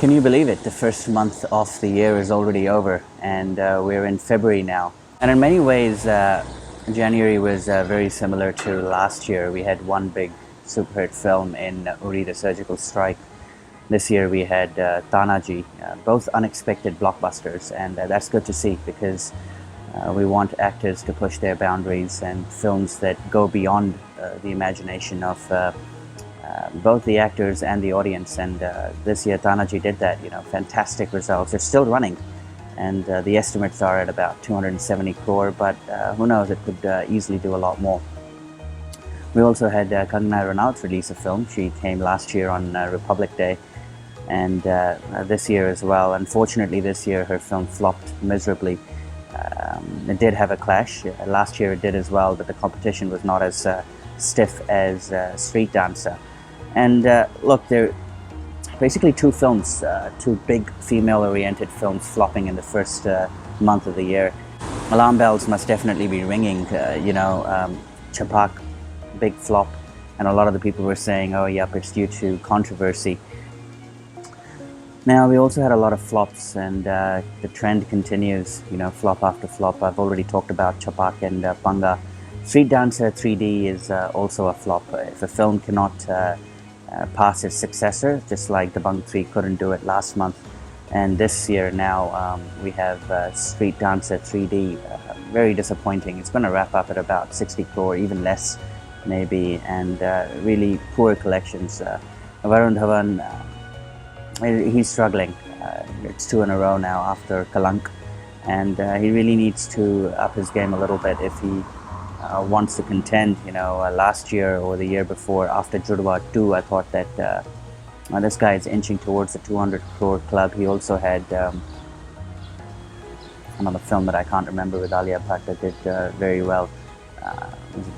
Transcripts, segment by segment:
Can you believe it? The first month of the year is already over, and we're in February now. And in many ways, January was very similar to last year. We had one big super hit film in Uri the Surgical Strike. This year we had Tanaji, both unexpected blockbusters, and that's good to see because we want actors to push their boundaries and films that go beyond the imagination of both the actors and the audience. And this year Tanaji did that. Fantastic results. They're still running, and the estimates are at about 270 crore, but who knows, it could easily do a lot more. We also had Kangana Ranaut release a film. She came last year on Republic Day, and this year as well. Unfortunately, this year her film flopped miserably. It did have a clash. Last year it did as well, but the competition was not as stiff as Street Dancer. And look, there are basically two films, two big female-oriented films flopping in the first month of the year. Alarm bells must definitely be ringing. Chapak, big flop, and a lot of the people were saying, oh yep, it's due to controversy. Now, we also had a lot of flops, and the trend continues, flop after flop. I've already talked about Chapak and Panga. Street Dancer 3D is also a flop. If a film cannot pass its successor, just like the Bang 3 couldn't do it last month, and this year now we have Street Dancer 3D, very disappointing. It's going to wrap up at about 60 crore, even less maybe, and really poor collections. Varun Dhawan, he's struggling. It's 2 in a row now after Kalank, and he really needs to up his game a little bit if he wants to contend. Last year or the year before, after Judwa 2, I thought that this guy is inching towards the 200 crore club. He also had another film that I can't remember with Alia Bhatt that did very well,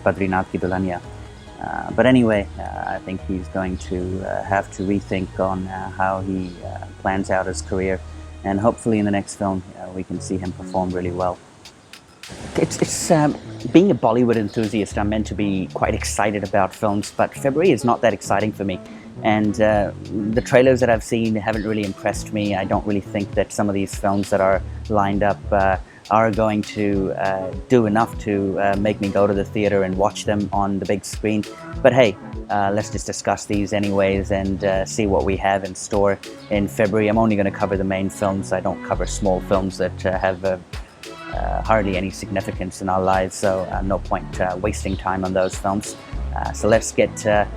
Badrinath Ki Dulhania. But anyway, I think he's going to have to rethink on how he plans out his career, and hopefully in the next film we can see him perform really well. It's being a Bollywood enthusiast, I'm meant to be quite excited about films, but February is not that exciting for me. And the trailers that I've seen haven't really impressed me. I don't really think that some of these films that are lined up are going to do enough to make me go to the theater and watch them on the big screen. But hey, let's just discuss these anyways and see what we have in store in February. I'm only going to cover the main films. I don't cover small films that have hardly any significance in our lives, so no point wasting time on those films. So let's get a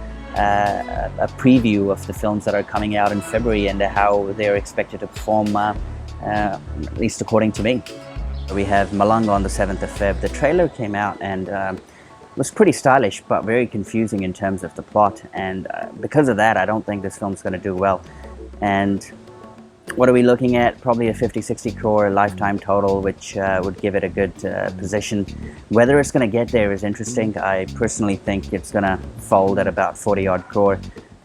preview of the films that are coming out in February and how they're expected to perform, at least according to me. We have Malanga on the 7th of Feb. The trailer came out and was pretty stylish, but very confusing in terms of the plot. And because of that, I don't think this film's going to do well. And what are we looking at? Probably a 50-60 crore lifetime total, which would give it a good position. Whether it's going to get there is interesting. I personally think it's going to fold at about 40-odd crore.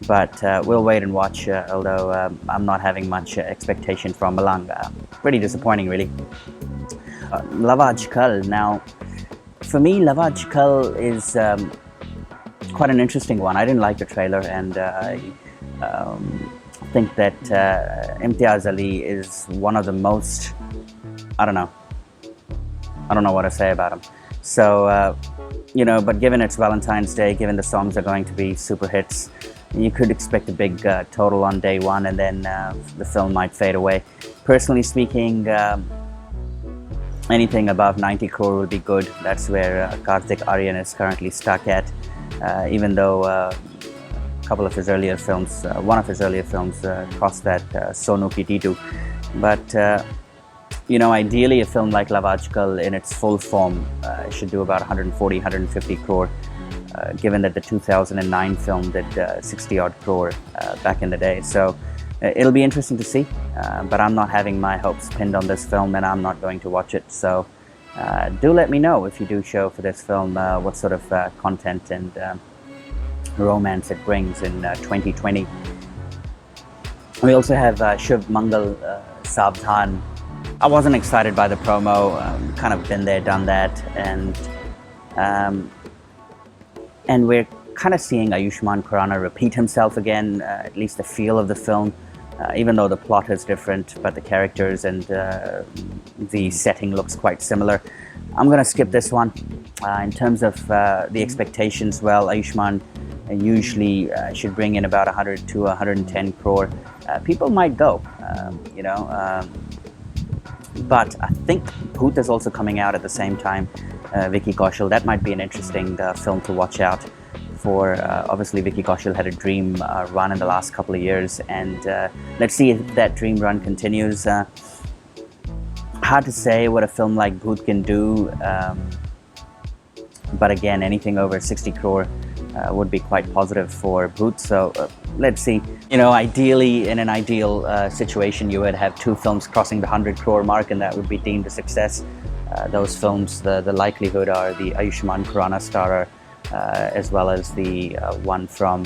But we'll wait and watch, although I'm not having much expectation from Malanga. Pretty disappointing, really. Love Aajkal. Now, for me, Love Aajkal is quite an interesting one. I didn't like the trailer, and I think that Imtiaz Ali is one of the most, I don't know what to say about him. So, but given it's Valentine's Day, given the songs are going to be super hits, you could expect a big total on day one, and then the film might fade away. Personally speaking, anything above 90 crore would be good. That's where Karthik Aryan is currently stuck at, even though a couple of his earlier films, one of his earlier films crossed that Sonu Ki Didu. But ideally a film like Love Aajkal in its full form should do about 140, 150 crore, given that the 2009 film did 60-odd crore back in the day. So it'll be interesting to see, but I'm not having my hopes pinned on this film, and I'm not going to watch it. So do let me know if you do show for this film what sort of content and romance it brings in 2020. We also have Shiv Mangal Savdhan. I wasn't excited by the promo. Kind of been there, done that, and we're kind of seeing Ayushmann Khurrana repeat himself again, at least the feel of the film. even though the plot is different, but the characters and the setting looks quite similar. I'm going to skip this one. In terms of the expectations, well, Ayushmann usually should bring in about 100 to 110 crore. People might go, but I think Bhoot is also coming out at the same time. Vicky Kaushal, that might be an interesting film to watch out for. Obviously, Vicky Kaushal had a dream run in the last couple of years, and let's see if that dream run continues. Hard to say what a film like Bhoot can do, but again, anything over 60 crore would be quite positive for Bhoot. So let's see. Ideally, in an ideal situation, you would have two films crossing the 100 crore mark, and that would be deemed a success. Those films, the likelihood are the Ayushmann Khurrana starrer, as well as the one from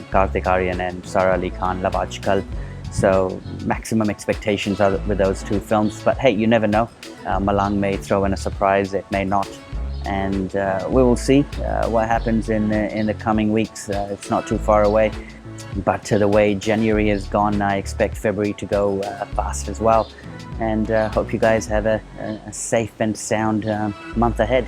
Kartik Aaryan and Sara Ali Khan, Love Aajkal. So maximum expectations are with those two films. But hey, you never know. Malang may throw in a surprise, it may not. And we will see what happens in the coming weeks. It's not too far away. But the way January has gone, I expect February to go fast as well. And hope you guys have a safe and sound month ahead.